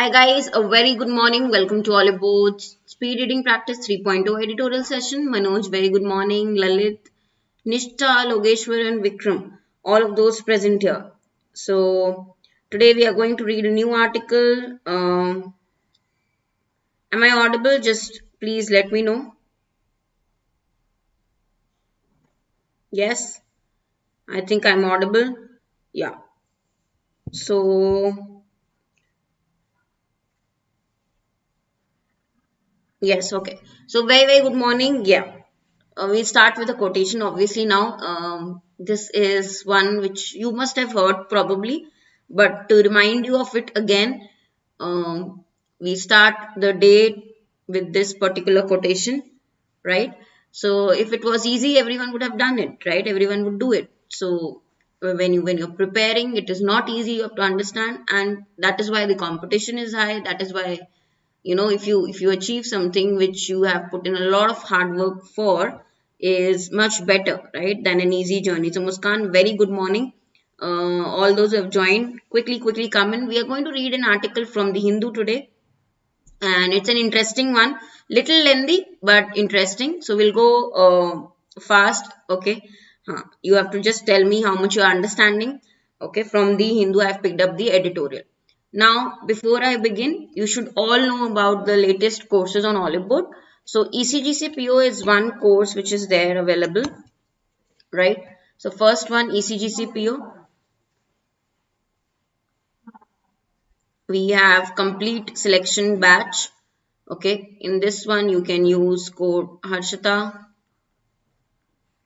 Hi guys, a very good morning. Welcome to Oliveboard's Speed Reading Practice 3.0 editorial session. Manoj, very good morning. Lalit, Nishtha, Logeshwar and Vikram, all of those present here. So today we are going to read a new article. Am I audible? Just please let me know. Yes, I think I'm audible. Yeah. So yes, okay. So very good morning. Yeah. We'll start with a quotation obviously now. This is one which you must have heard probably, but to remind you of it again, we start the day with this particular quotation, right? So if it was easy, everyone would have done it, right? Everyone would do it. So when you're preparing, it is not easy. You have to understand, and that is why the competition is high. That is why, if you achieve something which you have put in a lot of hard work for, is much better, right, than an easy journey. So Muskan, very good morning. All those who have joined, quickly come in. We are going to read an article from the Hindu today, and it's an interesting one, little lengthy but interesting. So we'll go fast. Okay. You have to just tell me how much you are understanding. Okay, from the Hindu I have picked up the editorial. Now, before I begin, you should all know about the latest courses on Oliveboard. So, ECGC-PO is one course which is there available, right? So, first one, ECGC-PO. We have complete selection batch. Okay, in this one, you can use code Harshita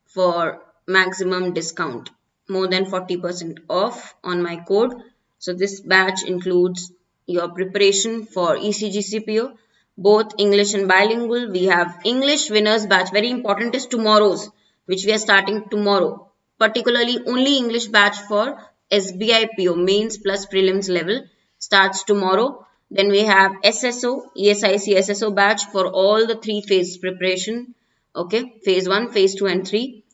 for maximum discount, more than 40% off on my code. So this batch includes your preparation for ECGC-PO, both English and bilingual. We have English winners batch. Very important is tomorrow's, which we are starting tomorrow. Particularly only English batch for SBI PO, mains plus prelims level, starts tomorrow. Then we have SSO, ESIC SSO batch for all the three phases preparation. Okay, phase 1, phase 2 and 3.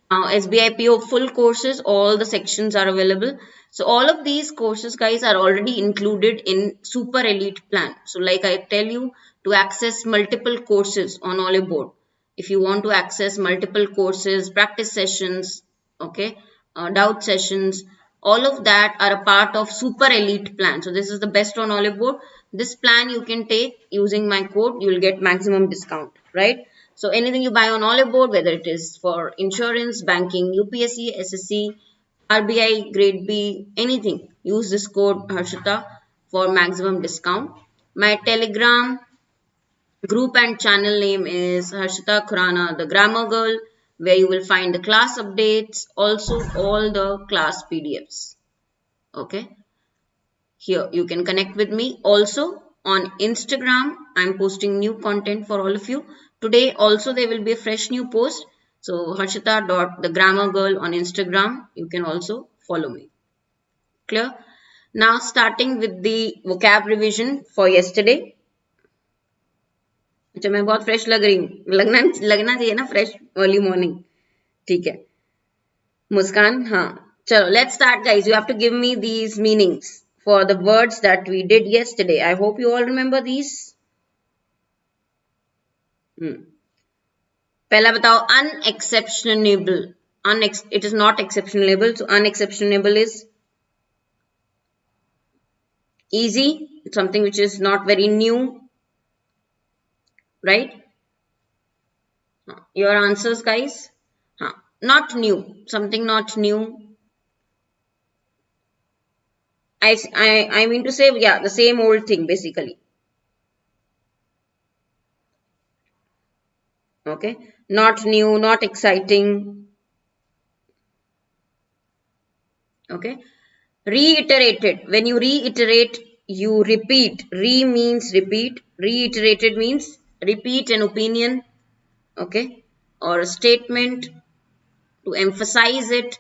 SBI PO full courses, all the sections are available. So all of these courses, guys, are already included in super elite plan. So like I tell you, to access multiple courses on Oliveboard, if you want to access multiple courses, practice sessions, okay, doubt sessions, all of that are a part of super elite plan. So this is the best on Oliveboard. This plan you can take using my code. You will get maximum discount, right? So anything you buy on Oliveboard, whether it is for insurance, banking, UPSC, SSC, RBI, grade B, anything, use this code Harshita for maximum discount. My Telegram group and channel name is Harshita Khurana, the grammar girl, where you will find the class updates, also all the class PDFs. Okay. Here you can connect with me. Also on Instagram, I'm posting new content for all of you. Today also there will be a fresh new post. So harshita.thegrammargirl on Instagram. You can also follow me. Clear? Now starting with the vocab revision for yesterday. अच्छा मैं बहुत fresh लग रही हूँ, लगना चाहिए ना fresh early morning. ठीक है मुस्कान. हाँ चलो let's start guys. You have to give me these meanings for the words that we did yesterday. I hope you all remember these. पहला बताओ unexceptionable. It is not exceptionable. So unexceptionable is easy. It's something which is not very new. Right? Your answers, guys. Not new. Something not new. I mean to say, yeah, the same old thing basically. Okay. Not new, not exciting. Okay. Reiterated. When you reiterate, you repeat. Re means repeat. Reiterated means repeat an opinion. Okay. Or a statement to emphasize it.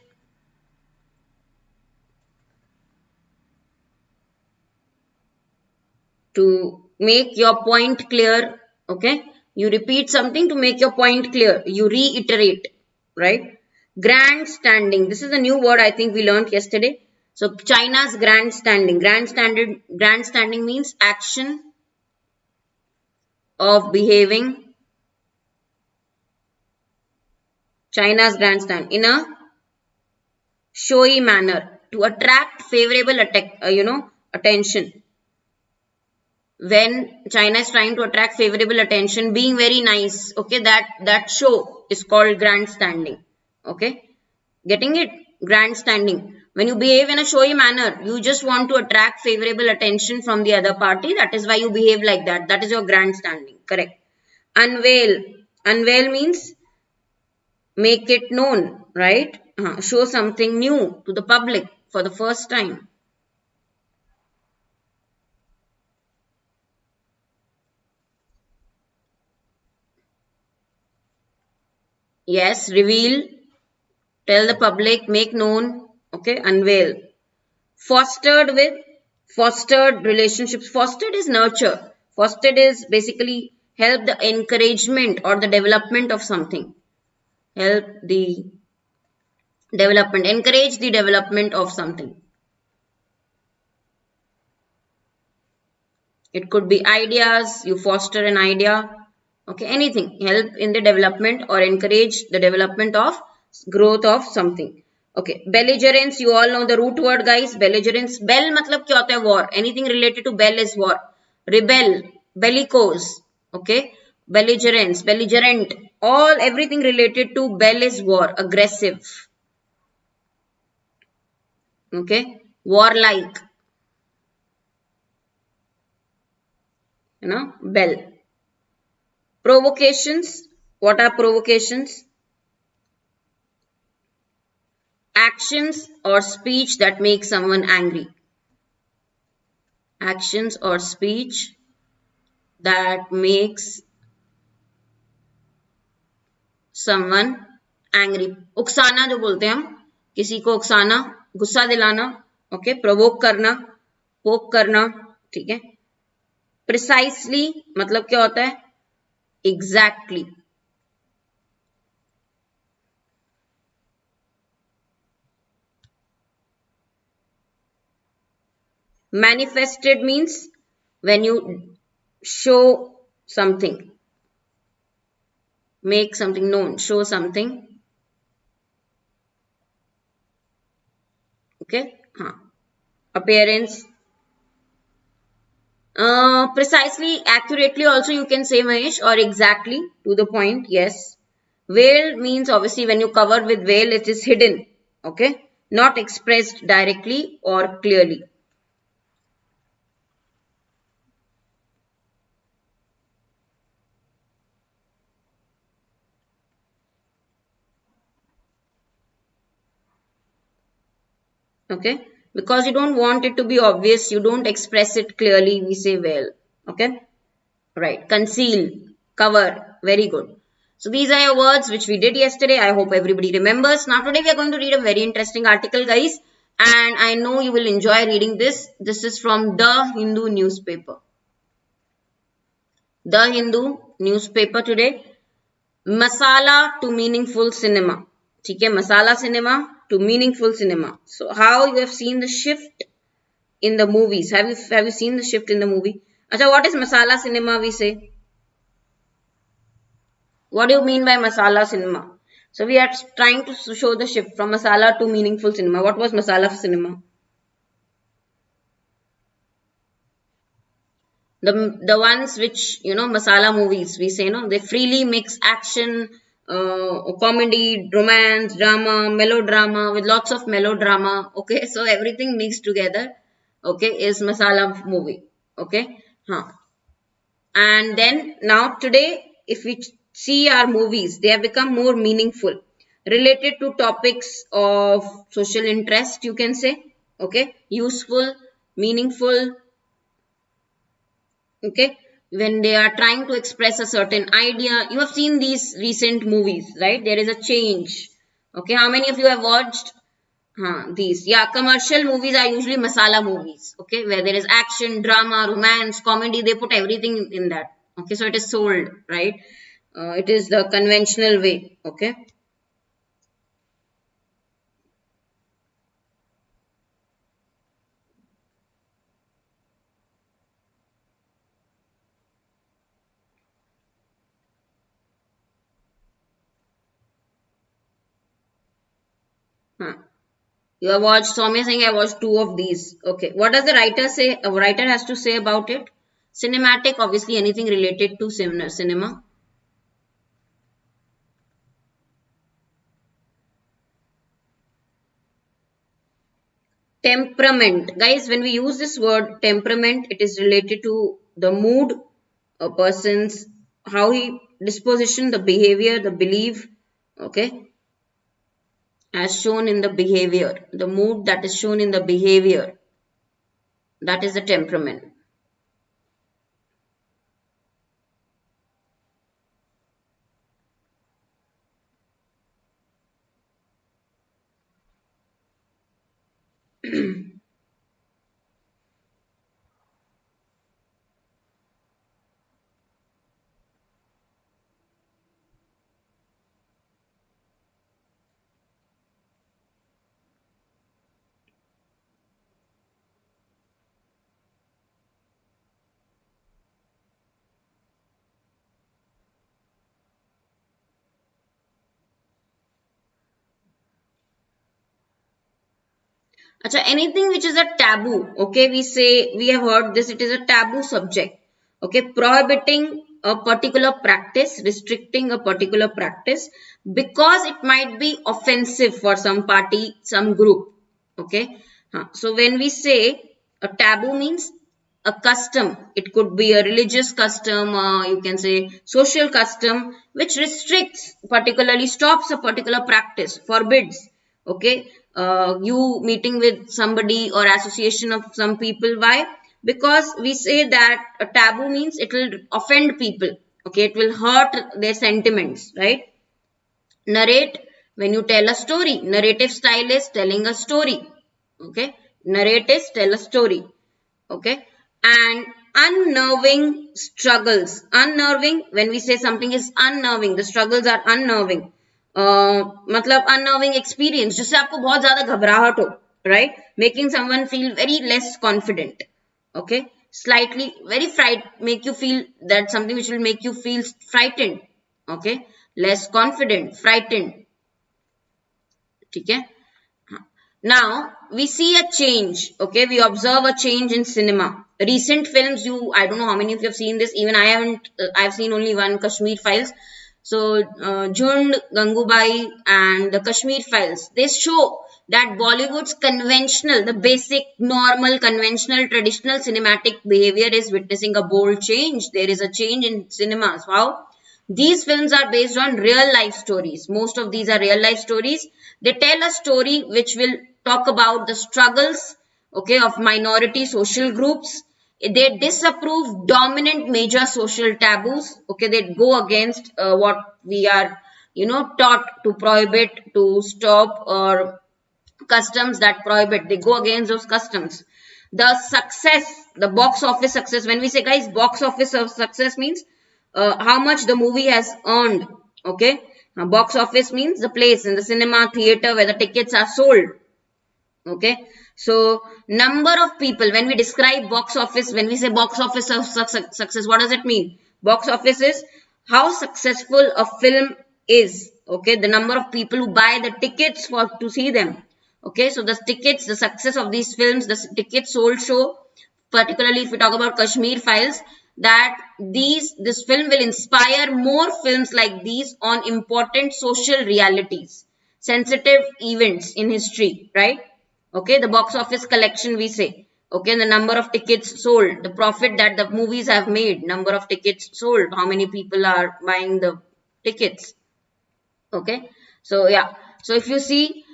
To make your point clear. Okay. You repeat something to make your point clear. You reiterate. Right. Grandstanding. This is a new word I think we learned yesterday. So China's grandstanding. Grandstanding means action of behaving. China's grandstand in a showy manner to attract favorable attention. When China is trying to attract favorable attention, being very nice, okay, that show is called grandstanding. Okay, getting it? Grandstanding. When you behave in a showy manner, you just want to attract favorable attention from the other party. That is why you behave like that. That is your grandstanding. Correct. Unveil. Unveil means make it known, right? Show something new to the public for the first time. Yes, reveal, tell the public, make known, okay, unveil. Fostered with, fostered relationships. Fostered is nurture. Fostered is basically help the encouragement or the development of something. Help the development, encourage the development of something. It could be ideas, you foster an idea, okay, anything, help in the development or encourage the development of growth of something. Okay, belligerence, you all know the root word guys, belligerence. Bell matlab kya hota hai? War. Anything related to bell is war. Rebel, bellicose, okay, belligerence, belligerent, everything related to bell is war, aggressive, okay, warlike, bell. Provocations, what are provocations? Actions or speech that make someone angry. Actions or speech that makes someone angry. उकसाना जो बोलते हैं हम, किसी को उकसाना, गुस्सा दिलाना, okay, provoke करना, पोक करना, ठीक है. प्रिसाइसली मतलब क्या होता है? Exactly. Manifested means when you show something, make something known, show something. Okay, appearance. Precisely, accurately also you can say, Mahesh, or exactly, to the point, yes. Veiled means obviously when you cover with veil, it is hidden, okay, not expressed directly or clearly. Okay, because you don't want it to be obvious, you don't express it clearly, we say veil. Okay, right. Conceal, cover, very good. So these are your words which we did yesterday. I hope everybody remembers. Now today we are going to read a very interesting article, guys, and I know you will enjoy reading this. This is from The Hindu newspaper. The Hindu newspaper today. Masala to meaningful cinema. Okay, masala cinema to meaningful cinema. So how you have seen the shift in the movies? Have you seen the shift in the movie? Acha, what is masala cinema we say? What do you mean by masala cinema? So we are trying to show the shift from masala to meaningful cinema. What was masala cinema? The ones which, masala movies, we say, they freely mix action, comedy, romance, drama, melodrama, with lots of melodrama, okay, so everything mixed together, okay, is masala movie, okay, and then now today, if we see our movies, they have become more meaningful, related to topics of social interest, you can say, okay, useful, meaningful, okay, when they are trying to express a certain idea. You have seen these recent movies, right? There is a change, okay. How many of you have watched these? Yeah, commercial movies are usually masala movies, okay, where there is action, drama, romance, comedy. They put everything in that, okay, so it is sold, right? It is the conventional way, okay. You have watched Soumya saying I watched 2 of these. Okay. What does the writer say? A writer has to say about it. Cinematic, obviously anything related to cinema. Temperament. Guys, when we use this word temperament, it is related to the mood, a person's, how he disposition, the behavior, the belief, okay, as shown in the behavior. The mood that is shown in the behavior, that is the temperament. Acha, anything which is a taboo, okay, we say, we have heard this, it is a taboo subject, okay, prohibiting a particular practice, restricting a particular practice because it might be offensive for some party, some group, okay. So when we say a taboo means a custom, it could be a religious custom, you can say social custom, which restricts, particularly stops a particular practice, forbids, okay, you meeting with somebody or association of some people. Why? Because we say that a taboo means it will offend people, okay, it will hurt their sentiments, right? Narrate, when you tell a story, narrative style is telling a story, okay, narrate is tell a story, okay. And unnerving struggles, unnerving, when we say something is unnerving, the struggles are unnerving, मतलब unnerving experience जिससे आपको बहुत ज्यादा घबराहट हो, right, making someone feel very less confident, okay, slightly very make you feel that something which will make you feel frightened, okay, less confident, frightened, ठीक है. Now we see a change, okay, we observe a change in cinema. Recent films, I don't know how many of you have seen this, even I haven't, I've seen only one, Kashmir Files. So Jhund, Gangubai and the Kashmir Files, they show that Bollywood's conventional, the basic, normal, conventional, traditional cinematic behavior is witnessing a bold change. There is a change in cinemas. How? These films are based on real life stories. Most of these are real life stories. They tell a story which will talk about the struggles, okay, of minority social groups. They disapprove dominant major social taboos. Okay, they go against what we are, taught to prohibit, to stop, or customs that prohibit. They go against those customs. The success, the box office success. When we say, guys, box office success means how much the movie has earned, okay. Box office means the place in the cinema, theater where the tickets are sold, okay. So number of people, when we describe box office, when we say box office of success, what does it mean? Box office is how successful a film is, okay, the number of people who buy the tickets to see them, okay. So the tickets, the success of these films, the tickets sold show, particularly if we talk about Kashmir Files, that this film will inspire more films like these on important social realities, sensitive events in history, right? Okay, the box office collection we say, okay, the number of tickets sold, the profit that the movies have made, number of tickets sold, how many people are buying the tickets, okay. So yeah, so if you see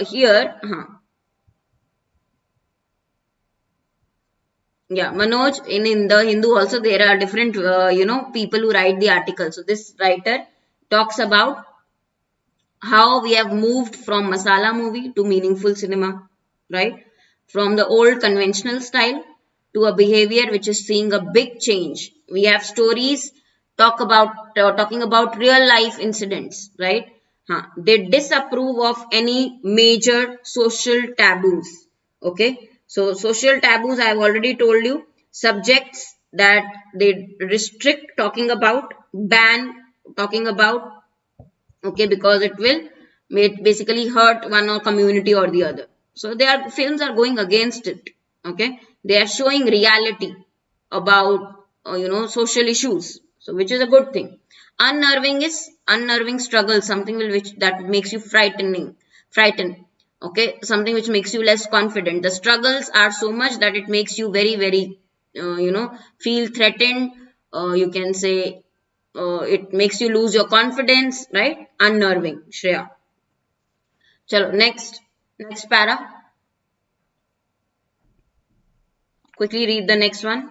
here, yeah, Manoj, in the Hindu also there are different, people who write the article. So this writer talks about how we have moved from masala movie to meaningful cinema, right? From the old conventional style to a behavior which is seeing a big change. We have stories talking about real life incidents, right? They disapprove of any major social taboos, okay? So social taboos, I have already told you, subjects that they restrict talking about, ban talking about, okay, because it will basically hurt one or community or the other. So their films are going against it. Okay, they are showing reality about social issues. So which is a good thing. Unnerving is unnerving struggle, something which that makes you frightened. Okay, something which makes you less confident. The struggles are so much that it makes you very very feel threatened. You can say it makes you lose your confidence, right? Unnerving, Shreya. Chalo, next para. Quickly read the next one.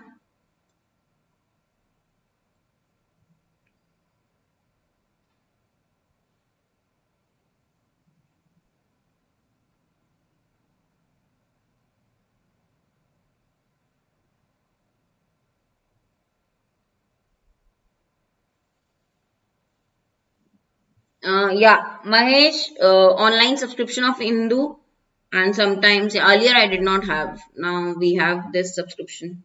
Yeah, Mahesh, online subscription of Hindu, and sometimes earlier I did not have. Now we have this subscription.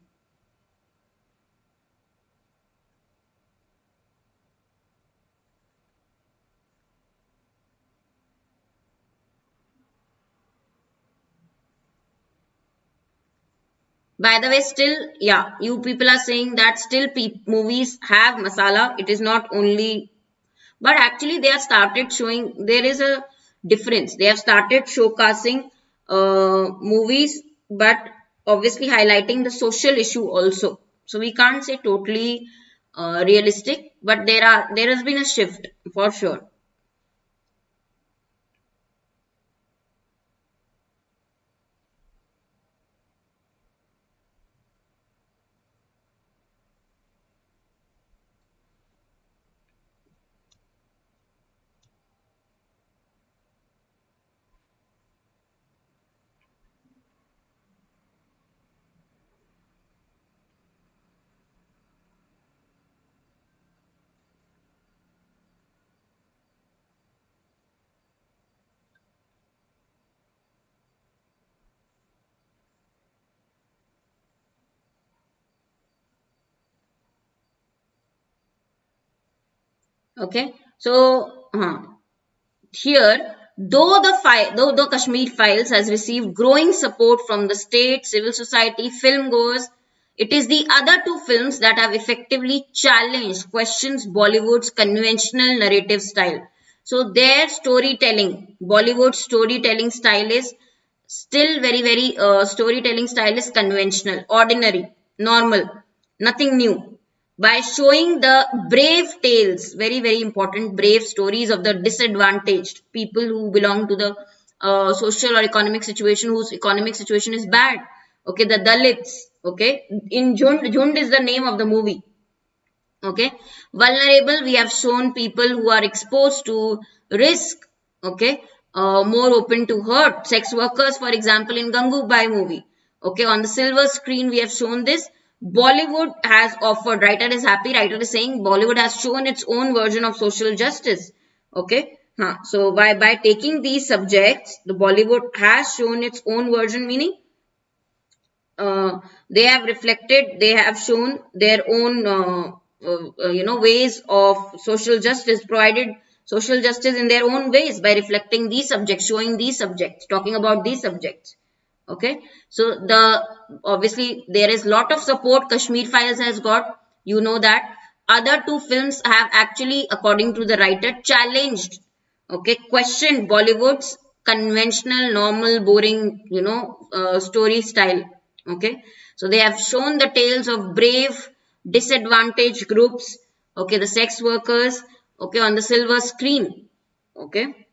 By the way, still, yeah, you people are saying that still movies have masala. It is not only, but actually they have started showing, there is a difference. They have started showcasing movies, but obviously highlighting the social issue also. So we can't say totally realistic, but there has been a shift for sure. Okay, so here, though the Kashmir Files has received growing support from the state, civil society, film goers, it is the other two films that have effectively challenged, questions Bollywood's conventional narrative style. So their storytelling, Bollywood storytelling style is still very very storytelling style is conventional, ordinary, normal, nothing new. By showing the brave tales, very very important, brave stories of the disadvantaged people who belong to the social or economic situation, whose economic situation is bad. Okay, the Dalits. Okay, in Jhund is the name of the movie. Okay, vulnerable, we have shown people who are exposed to risk. Okay, more open to hurt, sex workers for example in Gangubai movie. Okay, on the silver screen we have shown this. Bollywood has offered, writer is happy, writer is saying Bollywood has shown its own version of social justice. Okay, so by taking these subjects, the Bollywood has shown its own version, meaning they have reflected, they have shown their own ways of social justice, provided social justice in their own ways by reflecting these subjects, showing these subjects, talking about these subjects. Okay, so obviously there is lot of support Kashmir Files has got. You know that other two films have actually, according to the writer, challenged, okay, questioned Bollywood's conventional, normal, boring, story style. Okay, so they have shown the tales of brave, disadvantaged groups. Okay, the sex workers. Okay, on the silver screen. Okay.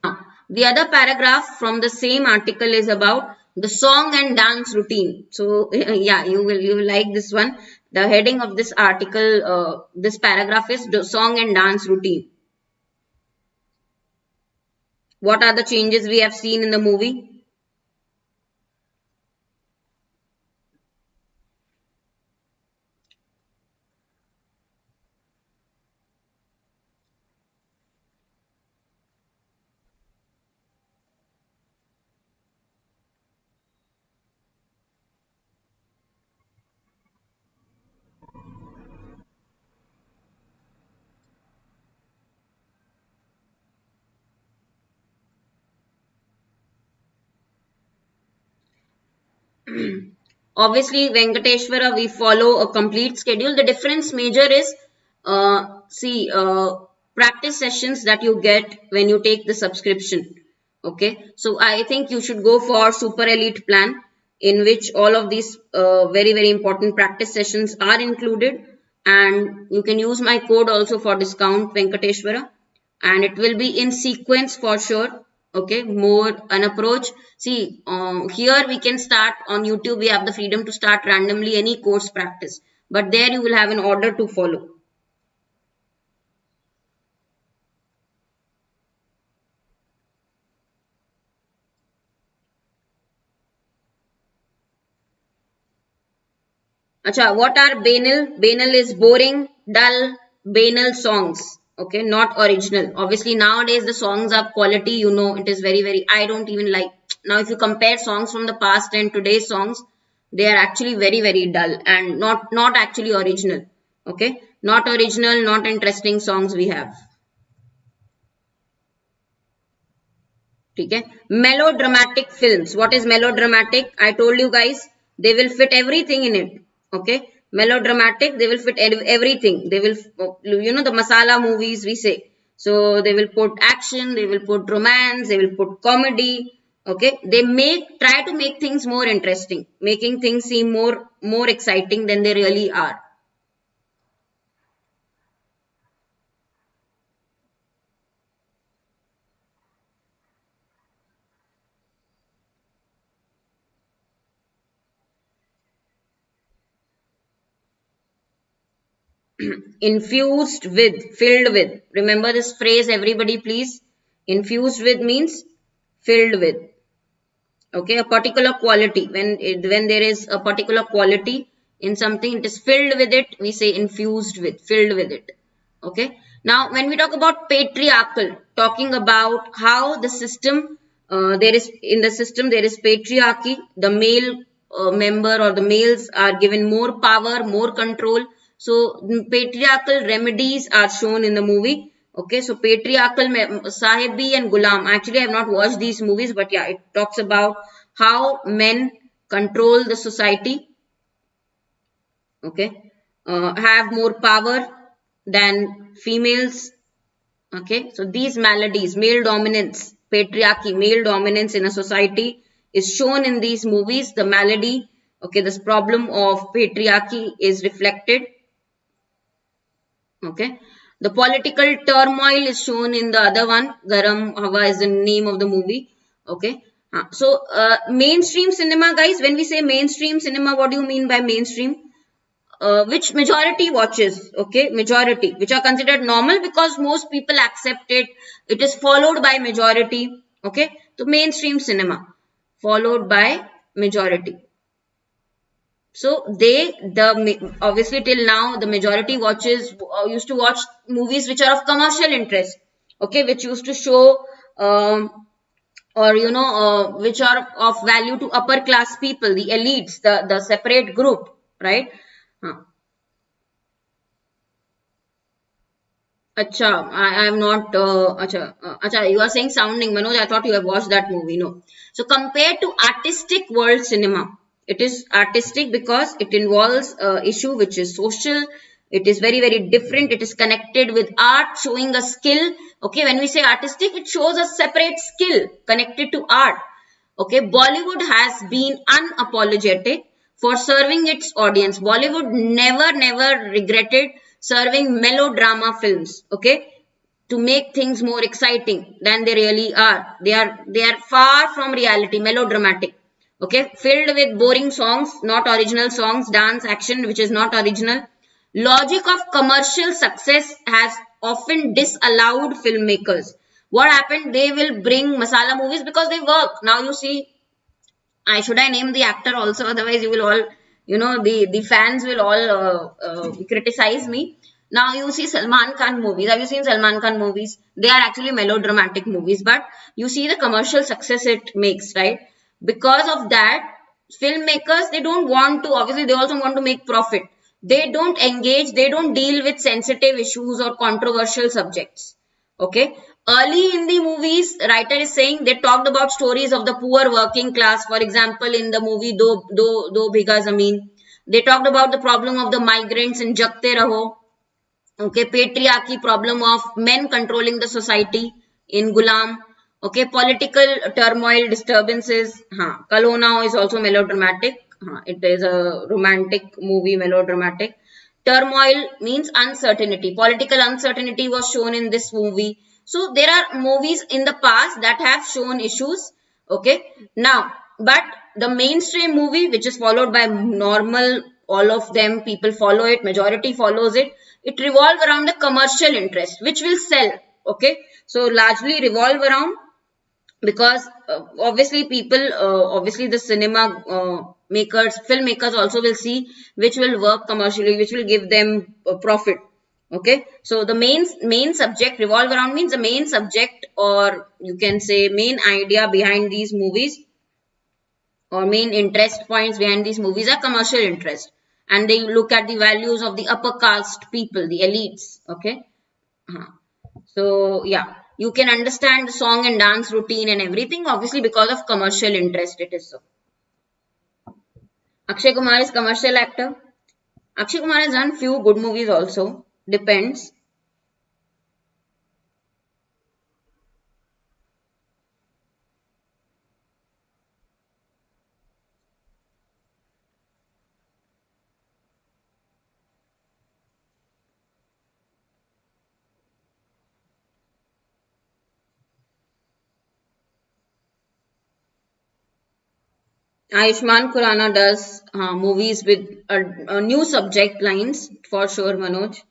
Now, the other paragraph from the same article is about the song and dance routine. So yeah, you will like this one. The heading of this article, this paragraph is the song and dance routine. What are the changes we have seen in the movie? Obviously, Venkateshwara, we follow a complete schedule. The difference major is, practice sessions that you get when you take the subscription. Okay, so I think you should go for Super Elite plan, in which all of these very, very important practice sessions are included. And you can use my code also for discount, Venkateshwara, and it will be in sequence for sure. Okay, more an approach. See, here we can start on YouTube. We have the freedom to start randomly any course practice, but there you will have an order to follow. Acha, what are banal? Banal is boring, dull, banal songs. Okay, not original. Obviously, nowadays the songs are quality. You know, it is very, very. I don't even like. Now, if you compare songs from the past and today's songs, they are actually very, very dull and not actually original. Okay, not original, not interesting songs we have. Okay, melodramatic films. What is melodramatic? I told you guys, they will fit everything in it. Okay, melodramatic, they will fit everything. They will, the masala movies we say. So they will put action, they will put romance, they will put comedy. Okay, they try to make things more interesting, making things seem more exciting than they really are. Infused with, filled with. Remember this phrase, everybody, please. Infused with means filled with. Okay, a particular quality. When there is a particular quality in something, it is filled with it. We say infused with, filled with it. Okay. Now, when we talk about patriarchal, talking about how the system, there is in the system there is patriarchy. The male member or the males are given more power, more control. So patriarchal remedies are shown in the movie. Okay, so patriarchal Sahibi and Gulam. Actually, I have not watched these movies, but yeah, it talks about how men control the society. Okay, have more power than females. Okay, so these maladies, male dominance, patriarchy, male dominance in a society is shown in these movies. The malady, okay, this problem of patriarchy is reflected. Okay, the political turmoil is shown in the other one. Garam Hawa is the name of the movie. Okay, so mainstream cinema, guys. When we say mainstream cinema, what do you mean by mainstream? Which majority watches, okay, majority, which are considered normal because most people accept it. It is followed by majority, okay. So mainstream cinema followed by majority. So obviously till now the majority watches used to watch movies which are of commercial interest, okay, which used to show or which are of value to upper class people, the elites, the separate group, right? Acha, I am not. Acha, you are saying sounding, Manoj. I thought you have watched that movie. No. So compared to artistic world cinema, it is artistic because it involves issue which is social. It is very, very different. It is connected with art, showing a skill. Okay, when we say artistic, it shows a separate skill connected to art. Okay, Bollywood has been unapologetic for serving its audience. Bollywood never regretted serving melodrama films, okay, to make things more exciting than they really are. They are far from reality, melodramatic, okay, filled with boring songs, not original songs, dance, action, which is not original. Logic of commercial success has often disallowed filmmakers. What happened? They will bring masala movies because they work. Now you see, should I name the actor also? Otherwise, you will all, the fans will all criticize me. Now you see Salman Khan movies. Have you seen Salman Khan movies? They are actually melodramatic movies, but you see the commercial success it makes, right? Because of that, filmmakers, they don't want to, obviously they also want to make profit. They don't engage, they don't deal with sensitive issues or controversial subjects. Okay. early in the movies, writer is saying they talked about stories of the poor working class. For example, in the movie Do Bigha Zameen, they talked about the problem of the migrants in Jagte Raho. Okay, patriarchy, problem of men controlling the society in Gulam. Okay, political turmoil, disturbances. Kalona is also melodramatic. It is a romantic movie, melodramatic. Turmoil means uncertainty. Political uncertainty was shown in this movie. So there are movies in the past that have shown issues. Okay, now, but the mainstream movie, which is followed by normal, all of them, people follow it, majority follows it. It revolves around the commercial interest, which will sell. Okay, so largely revolve around, because obviously people, obviously the cinema makers, filmmakers also will see which will work commercially, which will give them profit. Okay, so the main subject revolve around means the main subject, or you can say main idea behind these movies, or main interest points behind these movies are commercial interest, and they look at the values of the upper caste people, the elites. Okay, so yeah, you can understand the song and dance routine and everything, obviously because of commercial interest it is so. Akshay Kumar is commercial actor. Akshay Kumar has done few good movies also, depends. Ayushmann Khurrana does movies with new subject lines for sure, Manoj.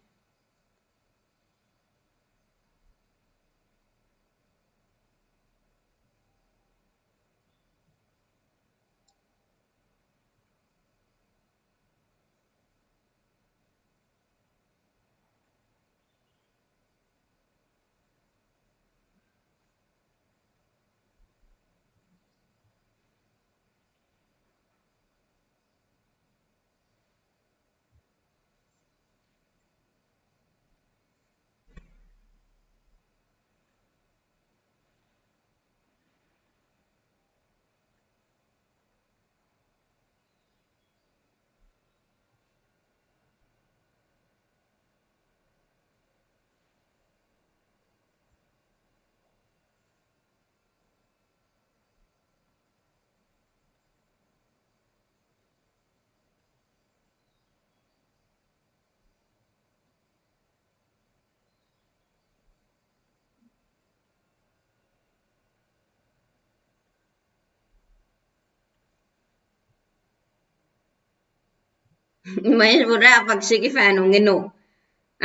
Mahesh बोल रहा है आप अक्षय के fan होंगे. No,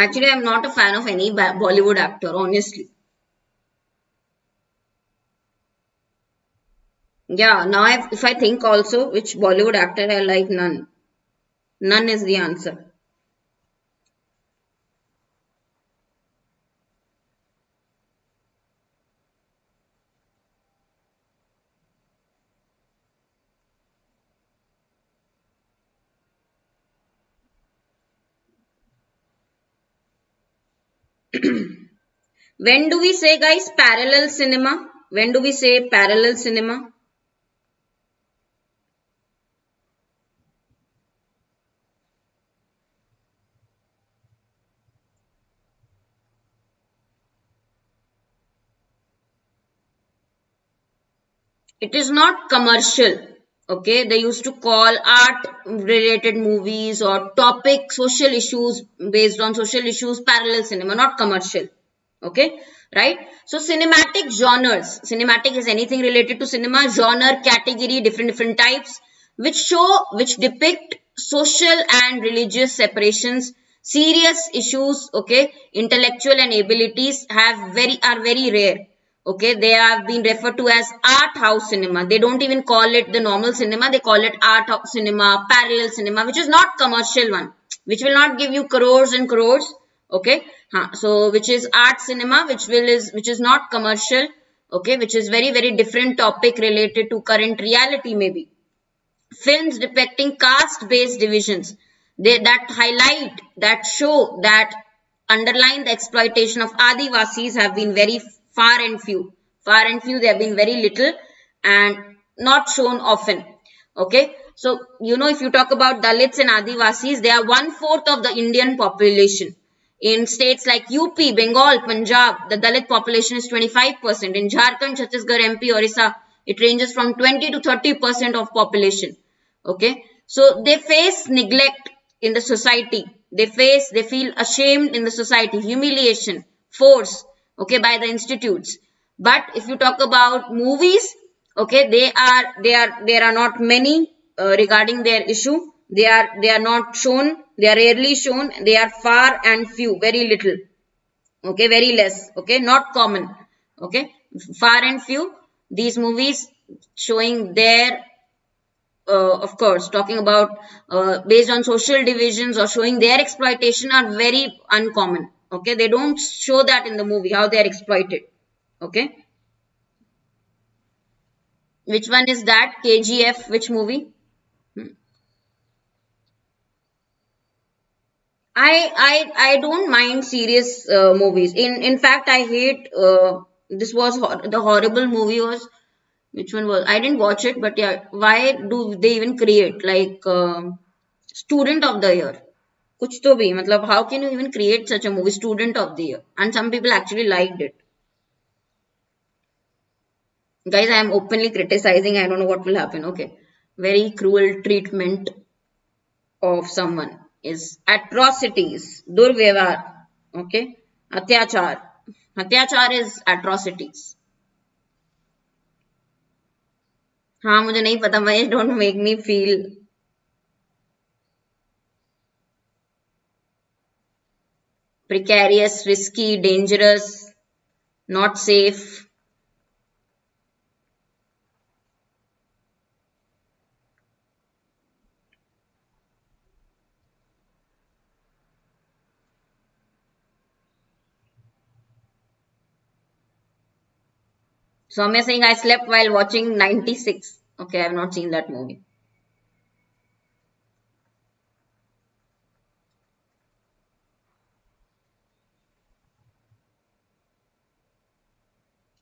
actually I'm not a fan of any Bollywood actor, honestly. Yeah, now if I think also which Bollywood actor I like, none. None is the answer. When do we say, guys, parallel cinema? When do we say parallel cinema? It is not commercial. Okay, they used to call art related movies or topic social issues, based on social issues, parallel cinema, not commercial. Okay, right? So cinematic genres. Cinematic is anything related to cinema, genre, category, different types, which depict social and religious separations, serious issues. Okay, intellectual and abilities are very rare. Okay, they have been referred to as art house cinema. They don't even call it the normal cinema. They call it art house cinema, parallel cinema, which is not commercial one, which will not give you crores and crores. Okay, so which is art cinema, which is not commercial. Okay, which is very different topic related to current reality maybe. Films depicting caste-based divisions, that highlight, that show, that underline the exploitation of Adivasis have been very Far and few. Far and few, they have been very little and not shown often. Okay. So, if you talk about Dalits and Adivasis, they are 1/4 of the Indian population. In states like UP, Bengal, Punjab, the Dalit population is 25%. In Jharkhand, Chhattisgarh, MP, Orissa, it ranges from 20 to 30% of population. Okay. So they face neglect in the society. They feel ashamed in the society, humiliation, force, okay, by the institutes. But if you talk about movies, okay, there are not many regarding their issue. They are not shown. They are rarely shown. They are far and few, very little. Okay, very less. Okay, not common. Okay, far and few. These movies showing their, of course, talking about based on social divisions or showing their exploitation are very uncommon. Okay, they don't show that in the movie, how they are exploited. Okay. Which one is that? KGF, which movie? I don't mind serious movies. In fact, I hate this was the horrible movie was, which one was, I didn't watch it, but yeah, why do they even create like Student of the Year? Kuch to bhi, matlab, how can you even create such a movie, Student of the Year? And some people actually liked it. Guys, I am openly criticizing. I don't know what will happen. Okay, very cruel treatment of someone is atrocities, durvyavar, okay, atyachar. Atyachar is atrocities. हाँ मुझे नहीं पता, Mahesh, don't make me feel precarious, risky, dangerous, not safe. Soumya saying I slept while watching 96. Okay, I have not seen that movie.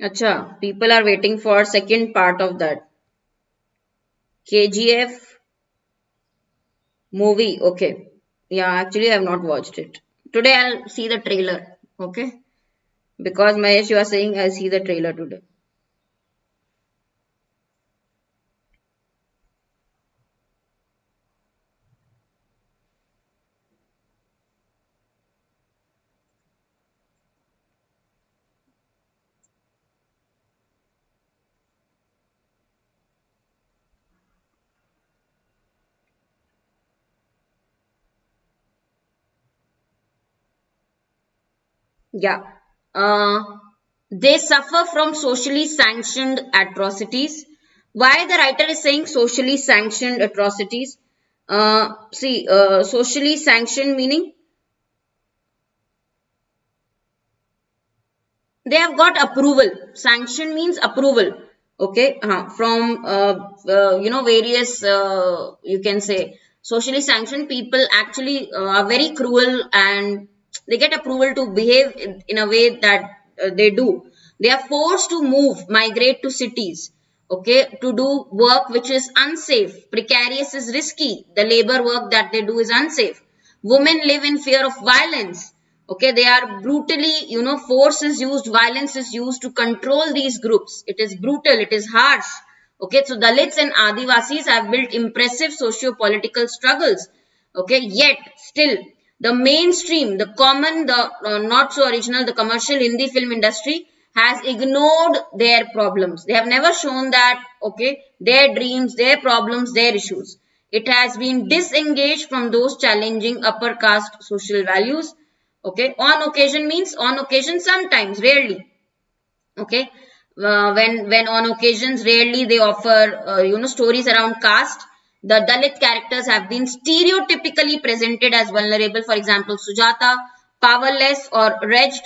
Acha, people are waiting for second part of that. KGF movie. Okay. Yeah, actually I have not watched it. Today I'll see the trailer. Okay. Because Mahesh, you are saying I'll see the trailer today. Yeah. They suffer from socially sanctioned atrocities. Why the writer is saying socially sanctioned atrocities? Socially sanctioned meaning they have got approval. Sanction means approval. Okay, from various you can say socially sanctioned people actually are very cruel and they get approval to behave in a way that they do. They are forced to move, migrate to cities. Okay, to do work which is unsafe. Precarious is risky. The labor work that they do is unsafe. Women live in fear of violence. Okay, they are brutally, force is used, violence is used to control these groups. It is brutal, it is harsh. Okay, so Dalits and Adivasis have built impressive socio-political struggles. Okay, yet still the mainstream, the common, the not so original, the commercial Hindi film industry has ignored their problems. They have never shown that, okay, their dreams, their problems, their issues. It has been disengaged from those challenging upper caste social values. Okay, on occasion means on occasion, sometimes, rarely. Okay, when on occasions, rarely they offer stories around caste. The Dalit characters have been stereotypically presented as vulnerable. For example, Sujata, powerless or wretched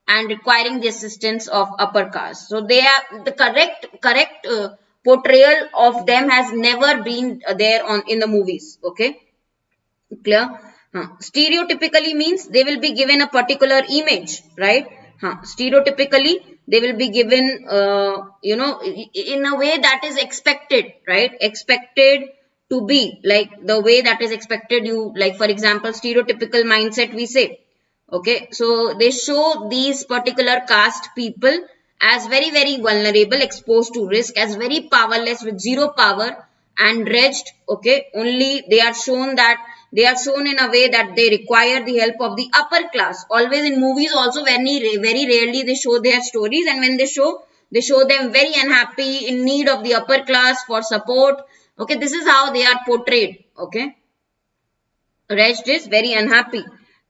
and requiring the assistance of upper caste. So they are the correct portrayal of them has never been there in the movies. Okay, clear? Stereotypically means they will be given a particular image, right? Stereotypically, they will be given, in a way that is expected, right? Expected to be like the way that is expected. You, like, for example, stereotypical mindset, we say. Okay, so they show these particular caste people as very, very vulnerable, exposed to risk, as very powerless with zero power and wretched. Okay, only they are shown that they are shown in a way that they require the help of the upper class. Always in movies also, very rarely they show their stories, and when they show them very unhappy, in need of the upper class for support. Okay, this is how they are portrayed. Okay, wretched is very unhappy.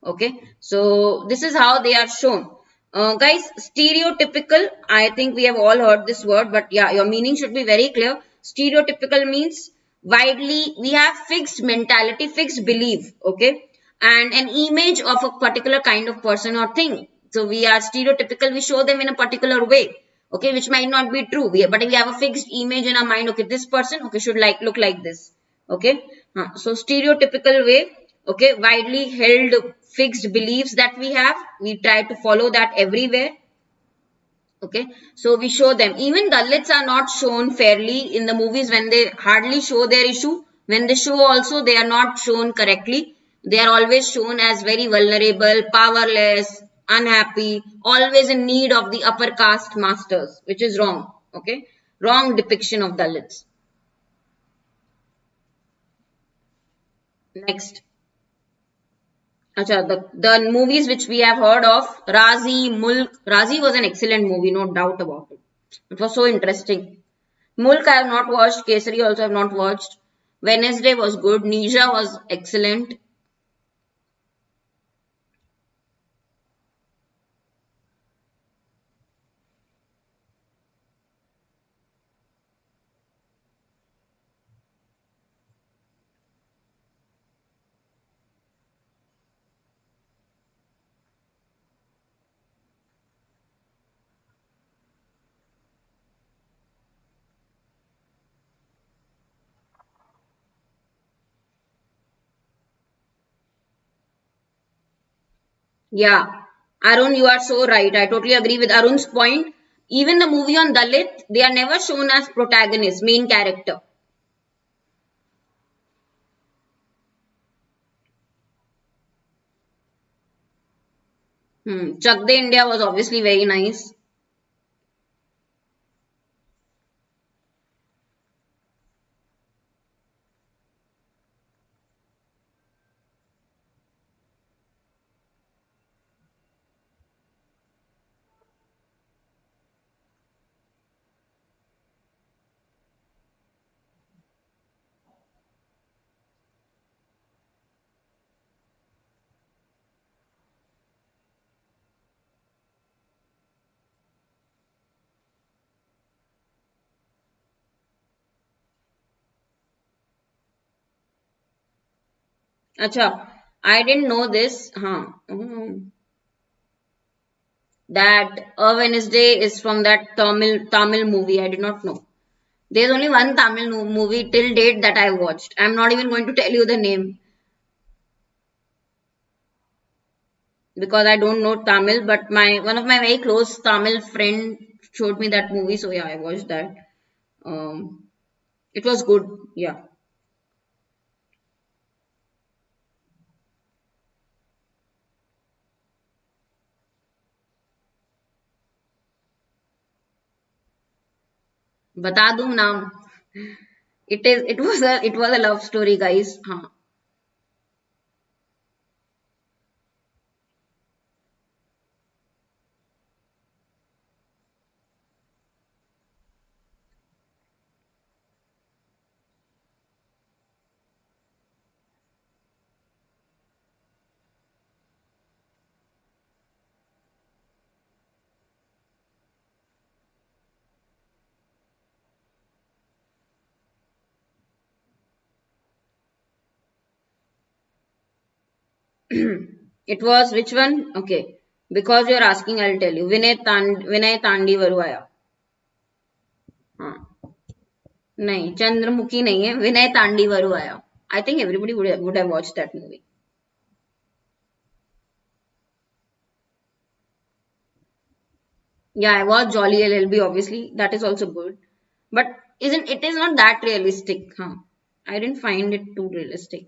Okay, so this is how they are shown. Guys, stereotypical, I think we have all heard this word, but yeah, your meaning should be very clear. Stereotypical means widely, we have fixed mentality, fixed belief, okay, and an image of a particular kind of person or thing. So we are stereotypical, we show them in a particular way, okay, which might not be true, but we have a fixed image in our mind. Okay, this person, okay, should look like this. Okay, so stereotypical way. Okay, widely held fixed beliefs that we have, we try to follow that everywhere. Okay, so we show them. Even Dalits are not shown fairly in the movies when they hardly show their issue. When they show also, they are not shown correctly. They are always shown as very vulnerable, powerless, unhappy, always in need of the upper caste masters, which is wrong. Okay, wrong depiction of Dalits. Next. Acha, the movies which we have heard of, Razi, Mulk. Razi was an excellent movie, no doubt about it. It was so interesting. Mulk I have not watched. Kesari also I have not watched. Wednesday was good. Nisha was excellent. Yeah. Arun, you are so right. I totally agree with Arun's point. Even the movie on Dalit, they are never shown as protagonists, main character. Chak De India was obviously very nice. Acha, I didn't know this. That A Wednesday is from that Tamil movie. I did not know. There's only one Tamil movie till date that I watched. I'm not even going to tell you the name because I don't know Tamil. But one of my very close Tamil friend showed me that movie, so yeah, I watched that. It was good. Yeah. बता दूं नाम. It was a love story, guys. हाँ. It was which one? Okay. Because you're asking, I'll tell you. Vinay Tandi Varuaya. हाँ. नहीं, चंद्रमुखी नहीं है. विनय Tandi वरुआया. I think everybody would have watched that movie. Yeah, I watched Jolly LLB, obviously. That is also good. But isn't it is not that realistic, huh? I didn't find it too realistic.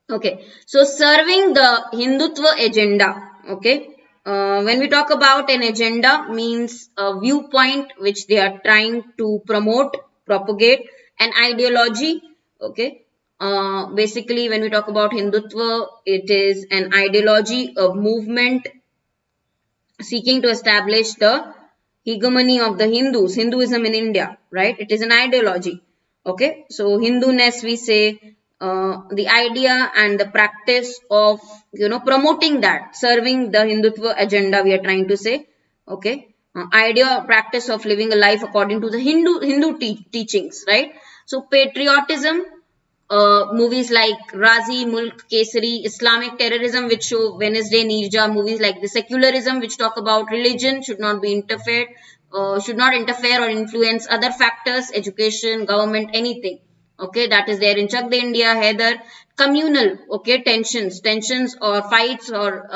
Okay, so serving the Hindutva agenda. Okay, when we talk about an agenda, means a viewpoint which they are trying to promote, propagate, an ideology. Okay, basically, when we talk about Hindutva, it is an ideology, a movement seeking to establish the hegemony of the Hindus, Hinduism in India, right? It is an ideology. Okay, so Hinduness, we say the idea and the practice of promoting that, serving the Hindutva agenda. We are trying to say, okay, idea or practice of living a life according to the Hindu teachings, right? So patriotism, movies like Razi, Mulk, Kesari, Islamic terrorism, which show Wednesday, Nirja, movies like the secularism, which talk about religion should not be interfered, should not interfere or influence other factors, education, government, anything. Okay, that is there in Chak De India, Heather, communal, okay, tensions or fights or,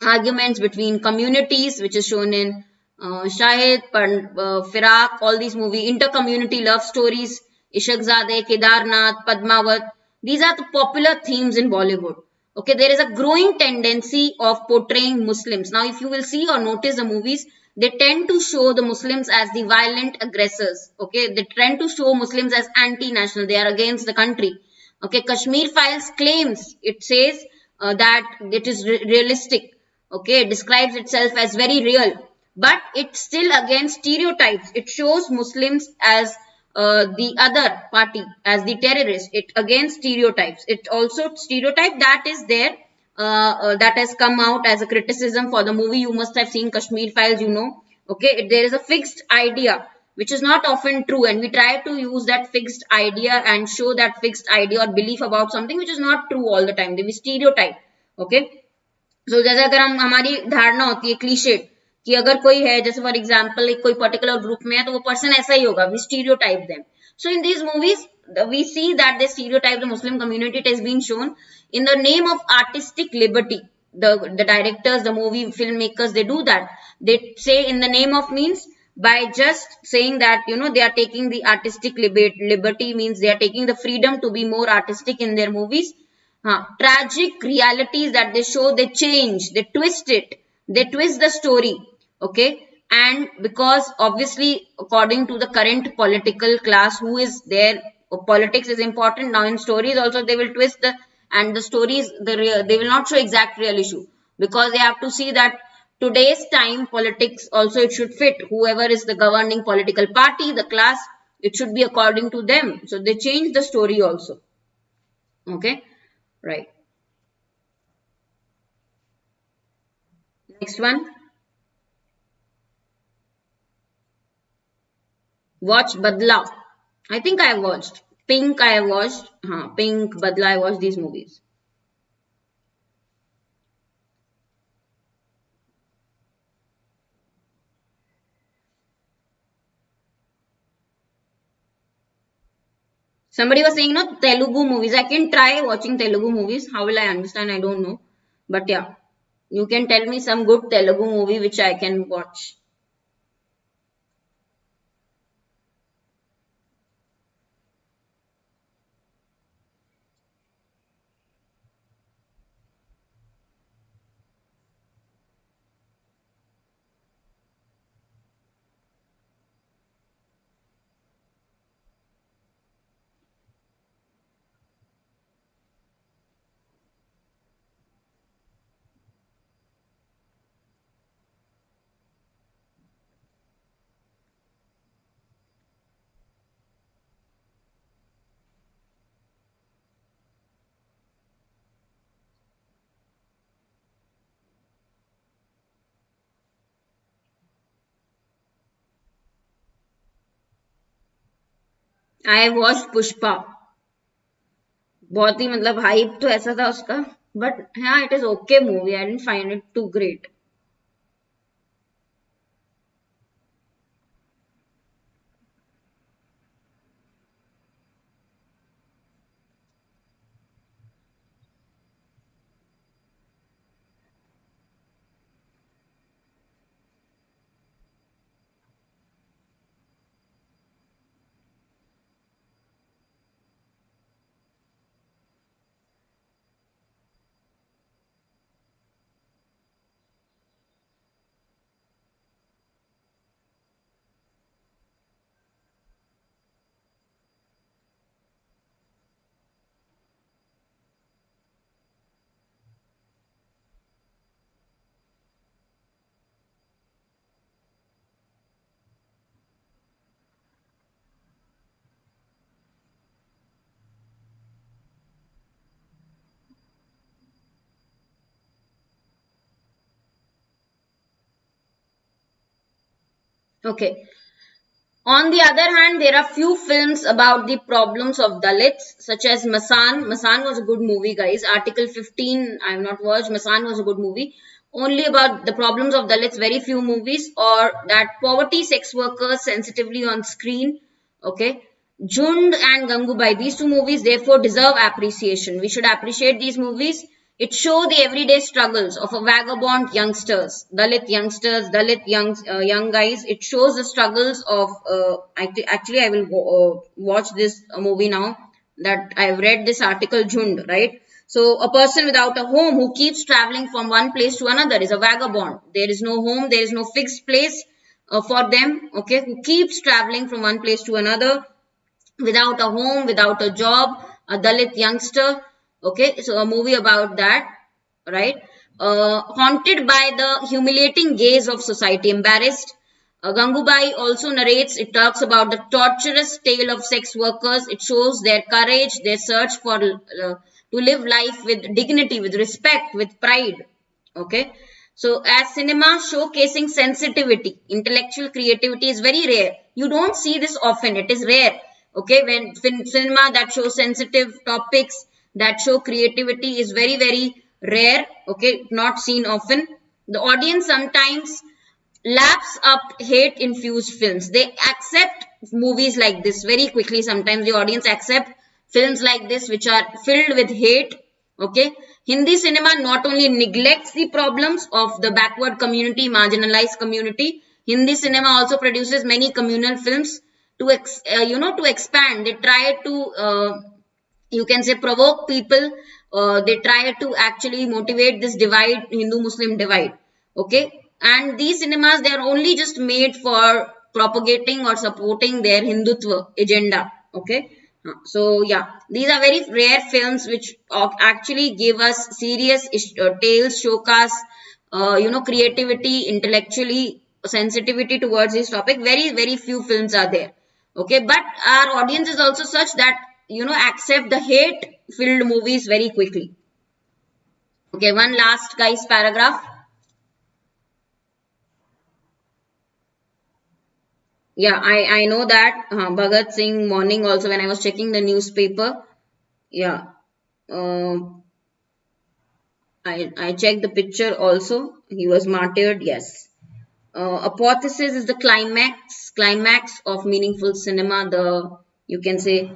arguments between communities, which is shown in Shahid, Firak, all these movies, inter-community love stories, Ishaqzade, Kedarnath, Padmavat. These are the popular themes in Bollywood. Okay, there is a growing tendency of portraying Muslims. Now, if you will see or notice the movies, they tend to show the Muslims as the violent aggressors. Okay, they tend to show Muslims as anti-national. They are against the country. Okay, Kashmir Files claims, it says that it is realistic. Okay, it describes itself as very real, but it's still against stereotypes. It shows Muslims as the other party, as the terrorist. It against stereotypes. It also stereotype that is there, that has come out as a criticism for the movie. You must have seen Kashmir Files, okay, there is a fixed idea which is not often true, and we try to use that fixed idea and show that fixed idea or belief about something which is not true all the time. They stereotype. Okay, सो जैसे अगर हम हमारी धारणा होती है clichéd कि अगर कोई है, जैसे फॉर एग्जांपल एक कोई पर्टिकुलर ग्रुप में है तो वो पर्सन ऐसा ही होगा, we stereotype them. So in these movies we see that they stereotype the Muslim community. It has been shown in the name of artistic liberty. The directors, the movie filmmakers, they do that. They say in the name of means by just saying that they are taking the artistic liberty, means they are taking the freedom to be more artistic in their movies. Tragic realities that they show, they change, they twist it, they twist the story. Okay, and because obviously according to the current political class who is there, politics is important now. In stories also they will twist and the stories, they will not show exact real issue, because they have to see that today's time politics also, it should fit whoever is the governing political party, the class, it should be according to them. So they change the story also. Okay, right. Next one. Watch Badla. I think I watched. Pink I watched. Pink, Badla, I watched these movies. Somebody was saying, no, Telugu movies. I can try watching Telugu movies. How will I understand? I don't know. But yeah, you can tell me some good Telugu movie which I can watch. I watched Pushpa. बहुत ही मतलब hype तो ऐसा था उसका, but हाँ, it is okay movie. I didn't find it too great. Okay. On the other hand, there are few films about the problems of Dalits, such as Masan. Masan was a good movie, guys. Article 15, I have not watched. Masan was a good movie. Only about the problems of Dalits, very few movies. Or that poverty sex workers sensitively on screen. Okay. Jund and Gangubai, these two movies therefore deserve appreciation. We should appreciate these movies. It shows the everyday struggles of a vagabond youngsters, Dalit young guys. It shows the struggles of, actually I will watch this movie now that I've read this article, Jund, right? So a person without a home who keeps traveling from one place to another is a vagabond. There is no home, there is no fixed place for them, okay, who keeps traveling from one place to another without a home, without a job, a Dalit youngster. Okay, so a movie about that, right? Haunted by the humiliating gaze of society, embarrassed. Gangubai also narrates, it talks about the torturous tale of sex workers. It shows their courage, their search for to live life with dignity, with respect, with pride. Okay. So as cinema showcasing sensitivity, intellectual creativity is very rare. You don't see this often. It is rare. Okay. When cinema that shows sensitive topics, that show creativity is very, very rare. Okay. Not seen often. The audience sometimes laps up hate infused films. They accept movies like this very quickly. Sometimes the audience accept films like this which are filled with hate. Okay. Hindi cinema not only neglects the problems of the backward community, marginalized community, Hindi cinema also produces many communal films to to expand. They try to you can say provoke people. They try to actually motivate this divide, Hindu-Muslim divide. Okay. And these cinemas, they are only just made for propagating or supporting their Hindutva agenda. Okay. So yeah, these are very rare films which actually give us serious tales, showcase, creativity, intellectually sensitivity towards this topic. Very, very few films are there. Okay. But our audience is also such that, accept the hate-filled movies very quickly. Okay. One last, guys, paragraph. Yeah, I know that Bhagat Singh morning also when I was checking the newspaper. Yeah, uh, I checked the picture also. He was martyred. Yes. Apotheosis is the climax of meaningful cinema. The, you can say,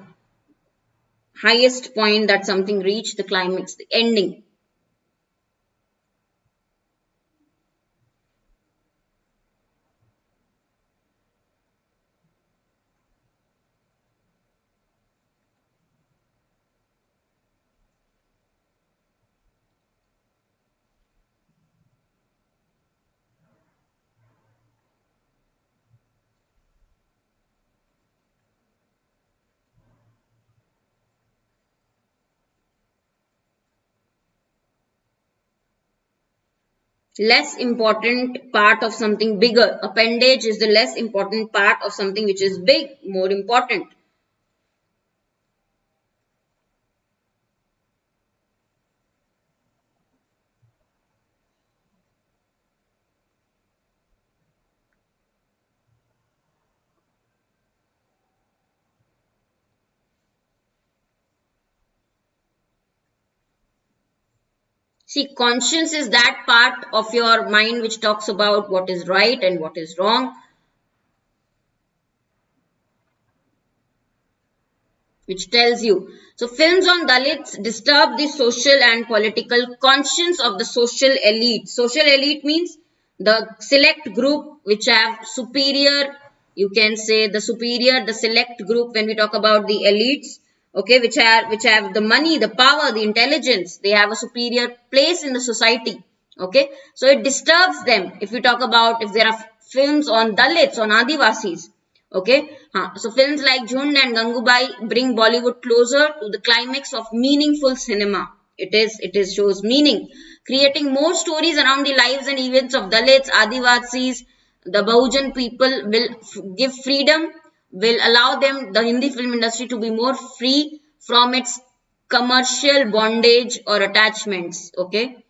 highest point that something reached, the climax, the ending. Less important part of something bigger. Appendage is the less important part of something which is big, more important. See, conscience is that part of your mind which talks about what is right and what is wrong, which tells you. So, films on Dalits disturb the social and political conscience of the social elite. Social elite means the select group which have superior, you can say the superior, the select group when we talk about the elites, okay, which have the money, the power, the intelligence. They have a superior place in the society. Okay, so it disturbs them. If we talk about, if there are films on Dalits, on Adivasis, okay, so films like Jhund and Gangubai bring Bollywood closer to the climax of meaningful cinema. It shows meaning, creating more stories around the lives and events of Dalits, Adivasis. The Bahujan people will give freedom, will allow them, the Hindi film industry, to be more free from its commercial bondage or attachments. Okay.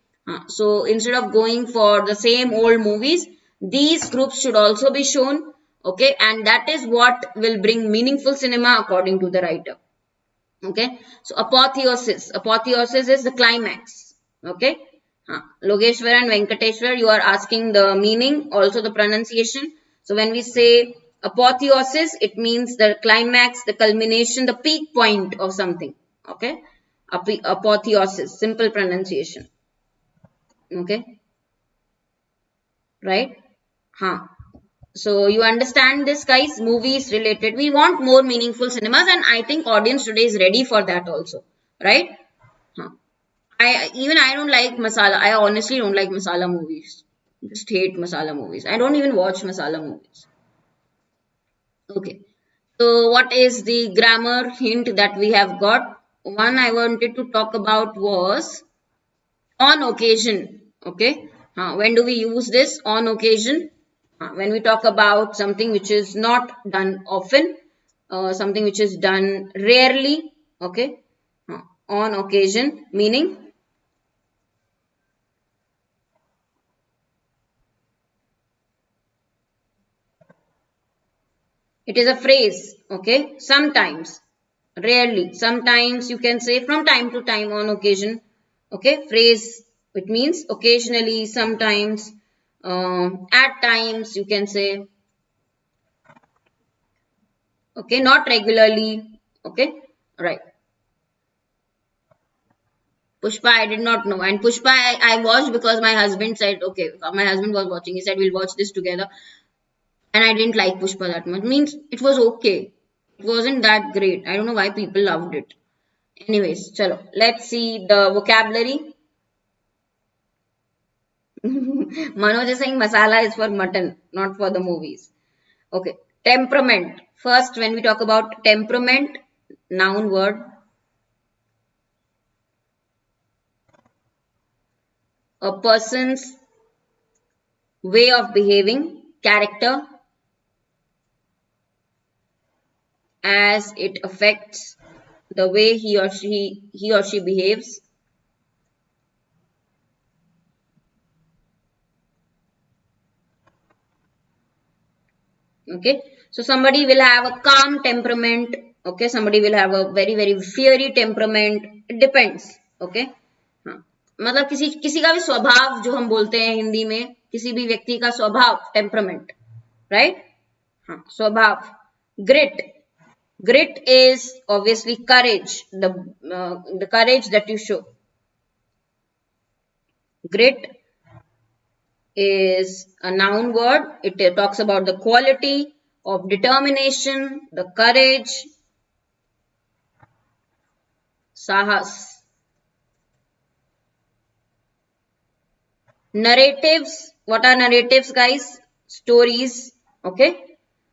So instead of going for the same old movies, these groups should also be shown. Okay, and that is what will bring meaningful cinema according to the writer. Okay, so apotheosis is the climax. Okay, Logeshwar and Venkateshwar, you are asking the meaning, also the pronunciation. So when we say apotheosis, it means the climax, the culmination, the peak point of something. Okay, apotheosis, simple pronunciation. Okay, right? Huh. So you understand this, guys? Movies related. We want more meaningful cinemas, and I think audience today is ready for that also, right? Huh. I don't like masala. I honestly don't like masala movies. Just hate masala movies. I don't even watch masala movies. Okay. So what is the grammar hint that we have got? One I wanted to talk about was on occasion. Okay. When do we use this? On occasion. When we talk about something which is not done often, something which is done rarely. Okay. On occasion, meaning it is a phrase. Okay. Sometimes, rarely, sometimes you can say from time to time, on occasion. Okay. Phrase, it means occasionally, sometimes, at times you can say. Okay. Not regularly. Okay. Right. Pushpa, I did not know. And Pushpa, I watched because my husband said, okay, my husband was watching. He said, we'll watch this together. And I didn't like Pushpa that much. Means it was okay. It wasn't that great. I don't know why people loved it. Anyways, chalo. Let's see the vocabulary. Manoj is saying masala is for mutton, not for the movies. Okay. Temperament. First, when we talk about temperament, noun word. A person's way of behaving, character, as it affects the way he or she behaves. Okay, so somebody will have a calm temperament. Okay, somebody will have a very very fiery temperament. It depends. Okay, मतलब किसी किसी का भी स्वभाव जो हम बोलते हैं हिंदी में, किसी भी व्यक्ति का स्वभाव, टेम्परामेंट, राइट? हाँ, स्वभाव. Grit. Grit is obviously courage, the courage that you show. Grit is a noun word. It talks about the quality of determination, the courage, sahas. Narratives. What are narratives, guys? Stories. Okay.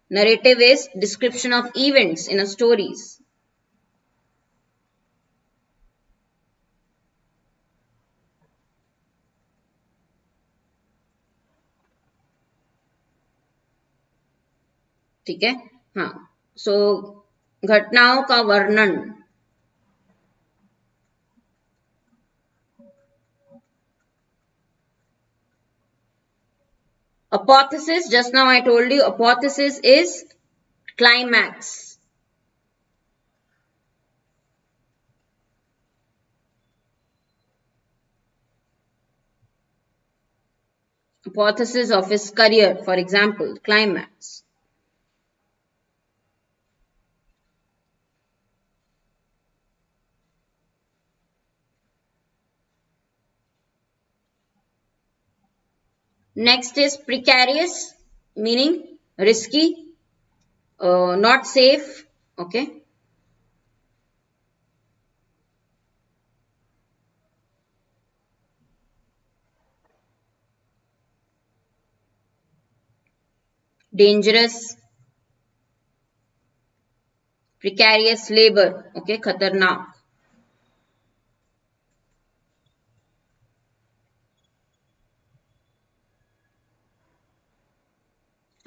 Narrative is description of events in a stories. ठीक है. हाँ. So घटनाओं का वर्णन. Apotheosis, just now I told you, apotheosis is climax. Apotheosis of his career, for example, climax. Next is precarious, meaning risky, not safe. Okay. Dangerous, precarious labor. Okay, khatarnak.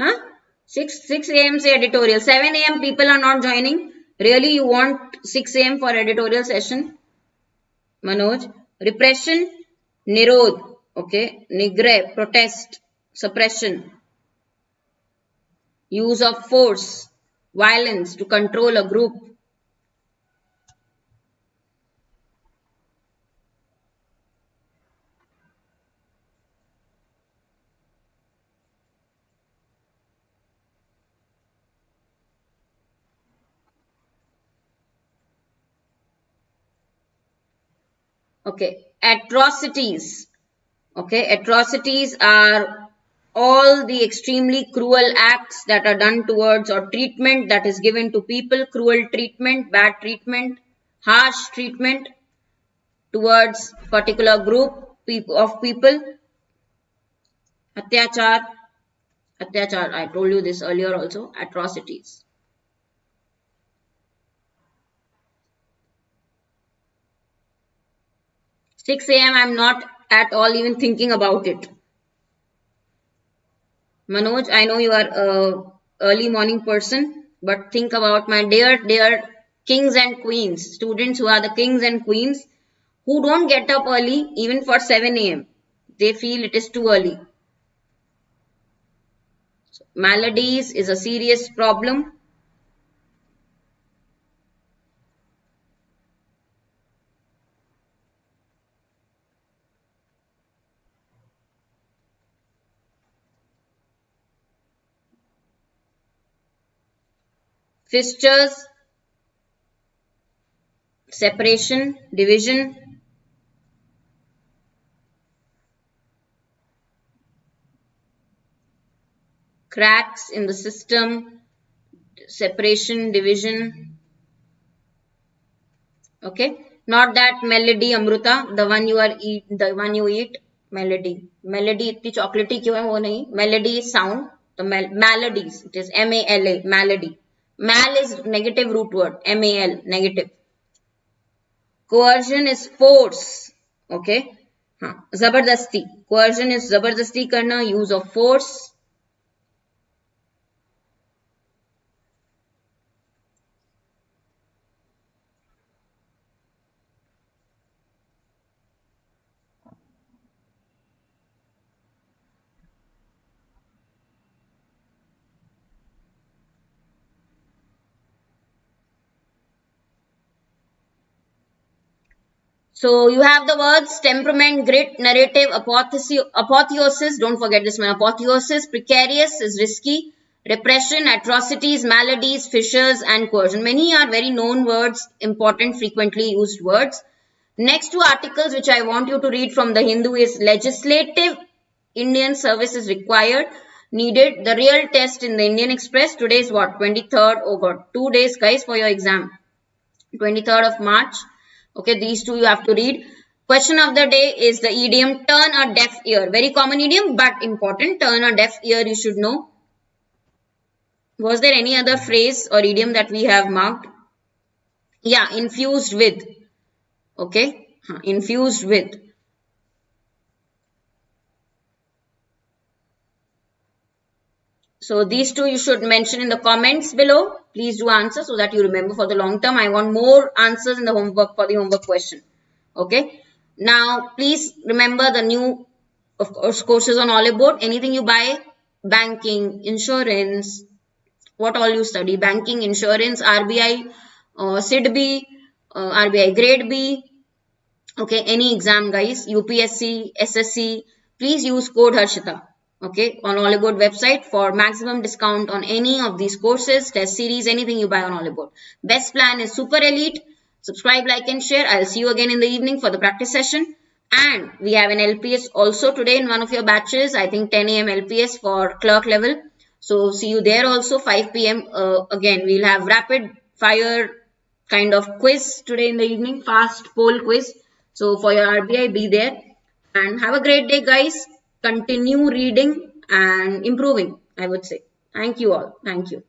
Huh? 6 a.m. say editorial. 7 a.m. people are not joining. Really, you want 6 a.m. for editorial session? Manoj. Repression, nirod. Okay. Nigre, protest, suppression. use of force, violence to control a group. Okay, atrocities. Okay, atrocities are all the extremely cruel acts that are done towards or treatment that is given to people, cruel treatment, bad treatment, harsh treatment towards particular group of people. Atyachar, I told you this earlier also, atrocities. 6 a.m. I'm not at all even thinking about it. Manoj, I know you are a early morning person, but think about my dear kings and queens, students who are the kings and queens who don't get up early even for 7 a.m. They feel it is too early. So, maladies is a serious problem. Fistures, separation, division, cracks in the system, separation, division. Okay, not that melody, Amruta, the one you eat, melody. Melody इतनी chocolatey क्यों है वो नहीं. Melody is sound. The maladies, it is M-A-L-A, malady. Mal is negative root word, M-A-L, negative. Coercion is force. Okay. हाँ, जबरदस्ती. Coercion is जबरदस्ती करना, use of force. So you have the words temperament, grit, narrative, apotheosis. Don't forget this one. Apotheosis, precarious is risky, repression, atrocities, maladies, fissures, and coercion. Many are very known words, important, frequently used words. Next two articles which I want you to read from the Hindu is legislative Indian service is required, needed. The real test in the Indian Express. Today is what? 23rd. Oh God, 2 days guys for your exam. 23rd of March. Okay, these two you have to read. Question of the day is the idiom turn a deaf ear. Very common idiom but important. Turn a deaf ear you should know. Was there any other phrase or idiom that we have marked? Yeah, infused with. Okay, infused with. So these two you should mention in the comments below. Please do answer so that you remember for the long term. I want more answers in the homework for the homework question. Okay. Now please remember the new, of course, courses on Oliveboard. Anything you buy, banking, insurance, what all you study, banking, insurance, RBI, SEBI, RBI grade B. Okay, any exam guys, UPSC, SSC, please use code Harshita. Okay, on Oliveboard website for maximum discount on any of these courses, test series, anything you buy on Oliveboard. Best plan is Super Elite. Subscribe, like and share. I'll see you again in the evening for the practice session. And we have an LPS also today in one of your batches. I think 10 a.m. LPS for clerk level. So see you there also 5 p.m. Again, we'll have rapid fire kind of quiz today in the evening. Fast poll quiz. So for your RBI, be there. And have a great day guys. Continue reading and improving, I would say. Thank you all. Thank you.